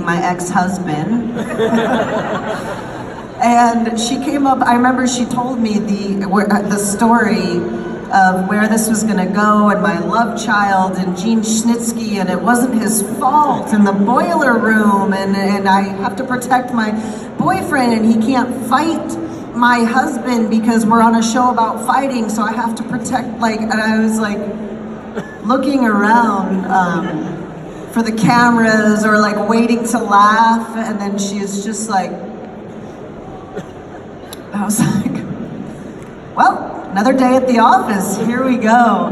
being my ex-husband. And she came up, I remember she told me the story of where this was gonna go, and my love child and Gene Schnitsky, and it wasn't his fault, in the boiler room, and I have to protect my boyfriend, and he can't fight my husband because we're on a show about fighting, so I have to protect, like, and I was like looking around for the cameras or like waiting to laugh, and then she's just like, I was like, well, another day at the office, here we go.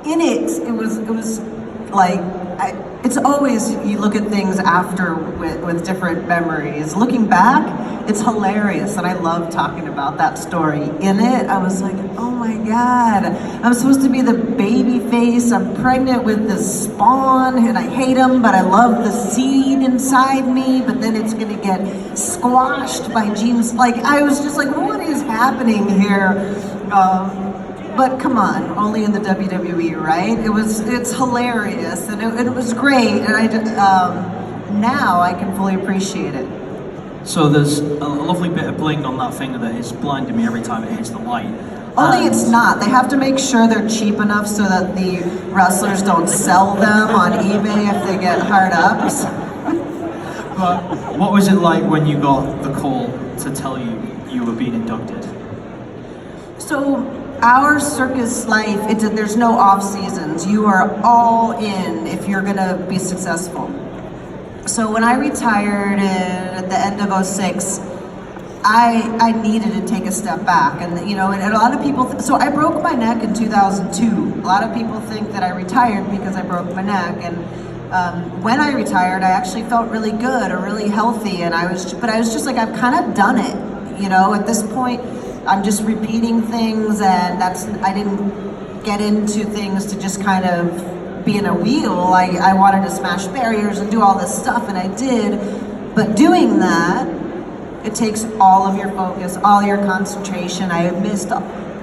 In it was like, it's always, you look at things after with different memories. Looking back, it's hilarious, and I love talking about that story. In it, I was like, oh my God, I'm supposed to be the baby face, I'm pregnant with this spawn, and I hate him, but I love the seed inside me, but then it's gonna get squashed by genes. Like, I was just like, what is happening here? But come on, only in the WWE, right? It's hilarious, and it was great, and now I can fully appreciate it. So there's a lovely bit of bling on that thing that is blinding me every time it hits the light. Only it's not. They have to make sure they're cheap enough so that the wrestlers don't sell them on eBay if they get hard ups. But what was it like when you got the call to tell you were being inducted? So our circus life, there's no off seasons. You are all in if you're gonna be successful. So when I retired at the end of '06, I needed to take a step back, and you know, and a lot of people. So I broke my neck in 2002. A lot of people think that I retired because I broke my neck, and when I retired, I actually felt really good or really healthy, and I was just like, I've kind of done it. You know, at this point, I'm just repeating things, and I didn't get into things to just kind of be in a wheel. I wanted to smash barriers and do all this stuff, and I did. But doing that, it takes all of your focus, all your concentration. I had missed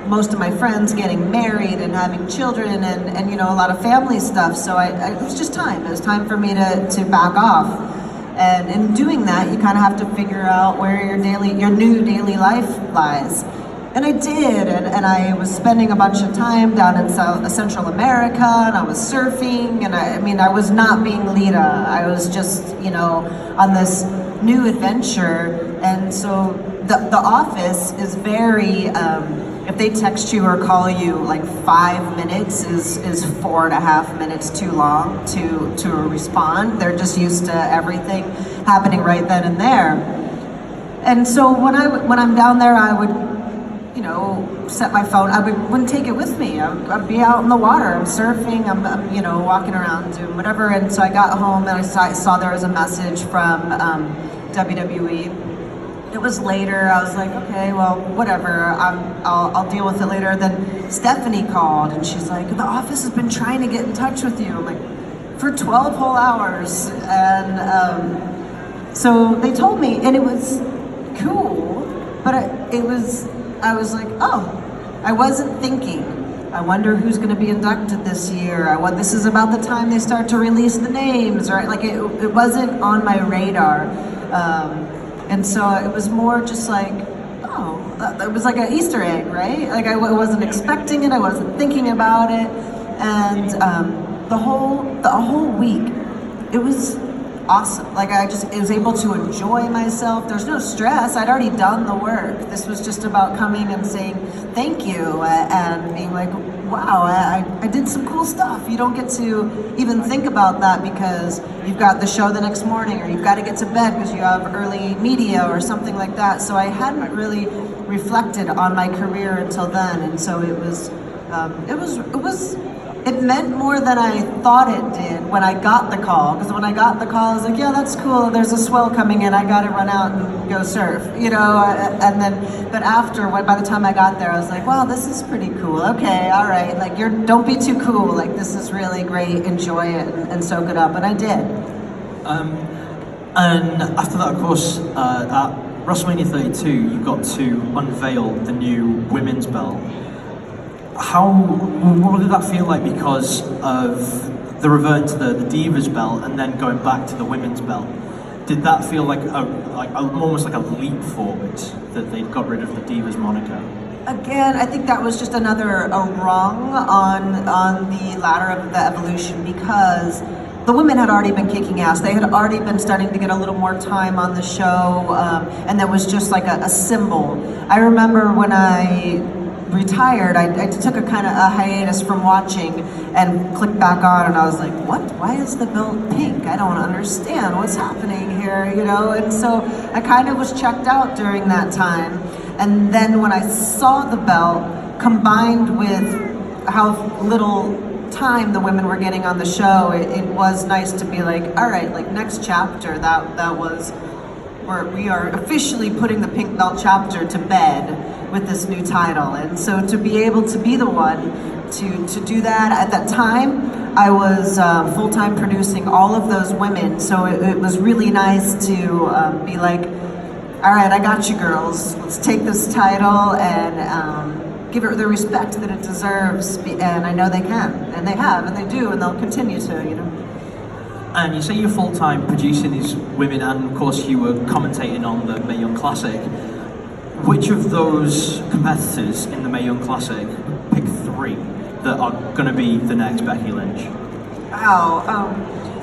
most of my friends getting married and having children, and you know, a lot of family stuff. So it was just time. It was time for me to back off. And in doing that, you kind of have to figure out where your new daily life lies. And I did, and I was spending a bunch of time down in Central America, and I was surfing, and I was not being Lita. I was just, you know, on this new adventure. And so the office is very, if they text you or call you, like 5 minutes is 4.5 minutes too long to respond. They're just used to everything happening right then and there. And so when I'm down there, I would, you know, set my phone. I wouldn't take it with me. I'd be out in the water. I'm surfing. I'm you know, walking around doing whatever. And so I got home, and I saw there was a message from WWE. It was later. I was like, okay, well, whatever. I'll deal with it later. Then Stephanie called, and she's like, the office has been trying to get in touch with you. I'm like, for 12 whole hours. And so they told me, and it was cool, but I was like, oh, I wasn't thinking. I wonder who's going to be inducted this year. This is about the time they start to release the names, right? Like it wasn't on my radar. And so it was more just like, oh, it was like an Easter egg, right? Like I wasn't expecting it, I wasn't thinking about it. And the whole week, it was awesome. Like I was able to enjoy myself. There's no stress. I'd already done the work. This was just about coming and saying thank you and being like, wow, I did some cool stuff. You don't get to even think about that because you've got the show the next morning, or you've got to get to bed because you have early media or something like that. So I hadn't really reflected on my career until then, and so it meant more than I thought it did when I got the call. Because when I got the call, I was like, yeah, that's cool. There's a swell coming in. I got to run out and go surf, you know. And then, but after, by the time I got there, I was like, wow, this is pretty cool. Okay, all right. Like, don't be too cool. Like, this is really great. Enjoy it and soak it up. And I did. And after that, of course, at WrestleMania 32, you got to unveil the new women's belt. What did that feel like because of the return to the Divas belt and then going back to the women's belt. Did that feel like almost like a leap forward that they got rid of the Divas moniker? Again, I think that was just a rung on the ladder of the evolution, because the women had already been kicking ass. They had already been starting to get a little more time on the show, and that was just like a symbol. I remember when I retired, I took a kind of a hiatus from watching and clicked back on, and I was like, what? Why is the belt pink? I don't understand what's happening here, you know? And so I kind of was checked out during that time. And then when I saw the belt, combined with how little time the women were getting on the show, it was nice to be like, all right, like next chapter, that was where we are officially putting the pink belt chapter to bed with this new title. And so to be able to be the one to do that, at that time I was full-time producing all of those women, so it was really nice to be like, all right, I got you girls, let's take this title and give it the respect that it deserves. And I know they can, and they have, and they do, and they'll continue to, you know. And you say you're full-time producing these women, and of course you were commentating on the Mae Young Classic. Which of those competitors in the Mae Young Classic, pick 3, that are going to be the next Becky Lynch?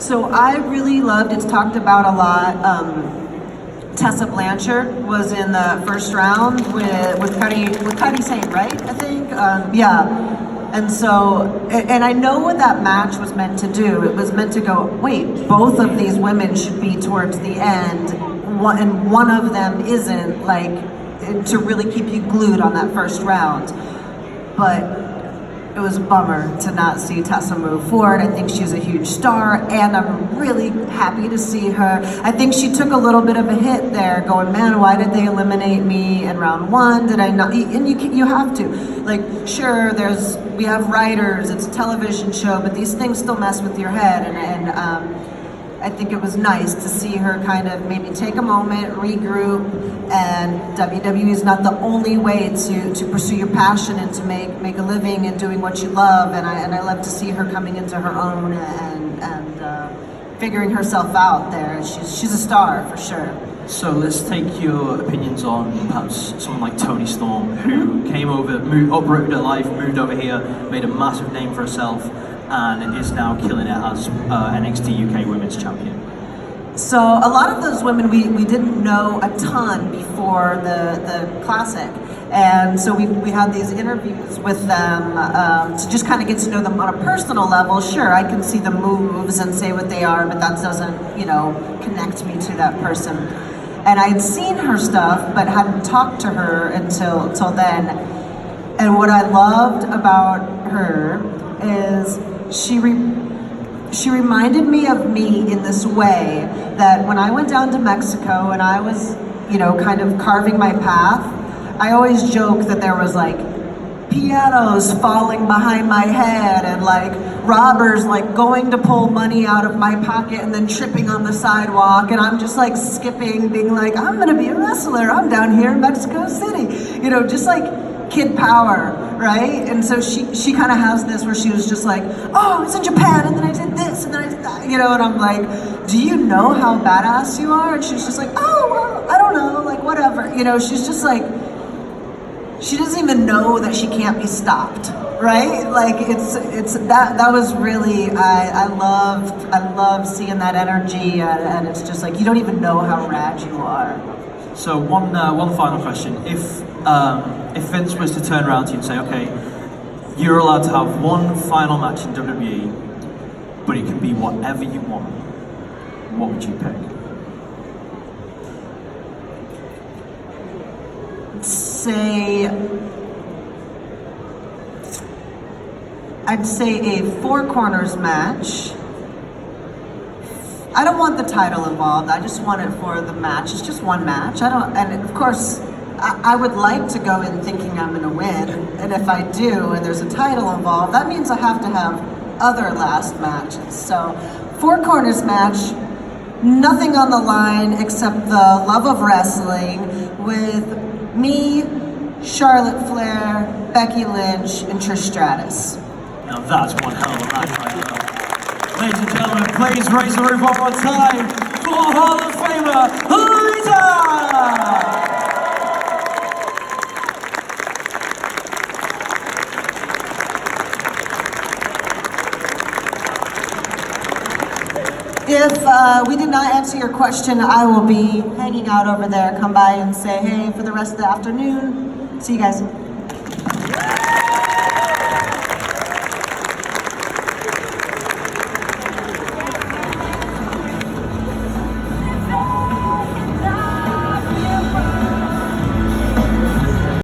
So I really loved, it's talked about a lot, Tessa Blanchard was in the first round with Cuddy Saint, right? I think, yeah. And so, and I know what that match was meant to do. It was meant to go, wait, both of these women should be towards the end, and one of them isn't, like, to really keep you glued on that first round. But it was a bummer to not see Tessa move forward. I think she's a huge star, and I'm really happy to see her. I think she took a little bit of a hit there, going, man, why did they eliminate me in round 1? Did I not? And you have to. Like, sure, we have writers, it's a television show, but these things still mess with your head, and I think it was nice to see her kind of maybe take a moment, regroup, and WWE is not the only way to pursue your passion and to make a living and doing what you love, and I love to see her coming into her own and figuring herself out there. She's a star for sure. So let's take your opinions on perhaps someone like Toni Storm, who came over, uprooted her life, moved over here, made a massive name for herself, and is now killing it as NXT UK Women's Champion. So a lot of those women we didn't know a ton before the Classic, and so we had these interviews with them to just kind of get to know them on a personal level. Sure, I can see the moves and say what they are, but that doesn't, you know, connect me to that person. And I had seen her stuff, but hadn't talked to her until then. And what I loved about her is she reminded me of me in this way, that when I went down to Mexico and I was, you know, kind of carving my path, I always joke that there was like pianos falling behind my head and like robbers like going to pull money out of my pocket and then tripping on the sidewalk, and I'm just like skipping, being like, I'm gonna be a wrestler, I'm down here in Mexico City, you know, just like kid power, right? And so she kind of has this where she was just like, oh, it's in Japan, and then I did this, and then I did that, you know, and I'm like, do you know how badass you are? And she's just like, oh, well, I don't know, like, whatever, you know, she's just like, she doesn't even know that she can't be stopped, right? Like, it's that was really, I love seeing that energy, and it's just like, you don't even know how rad you are. So one final question. If Vince was to turn around to you and say, okay, you're allowed to have one final match in WWE, but it can be whatever you want, what would you pick? I'd say a 4 corners match. I don't want the title involved. I just want it for the match. It's just one match. And of course, I would like to go in thinking I'm gonna win. And if I do, and there's a title involved, that means I have to have other last matches. So, 4 corners match, nothing on the line except the love of wrestling, with me, Charlotte Flair, Becky Lynch, and Trish Stratus. Now that's one hell of a match right now. Ladies and gentlemen, please raise the roof one more time for Hall of Famer Lita! If we did not answer your question, I will be hanging out over there. Come by and say hey for the rest of the afternoon. See you guys.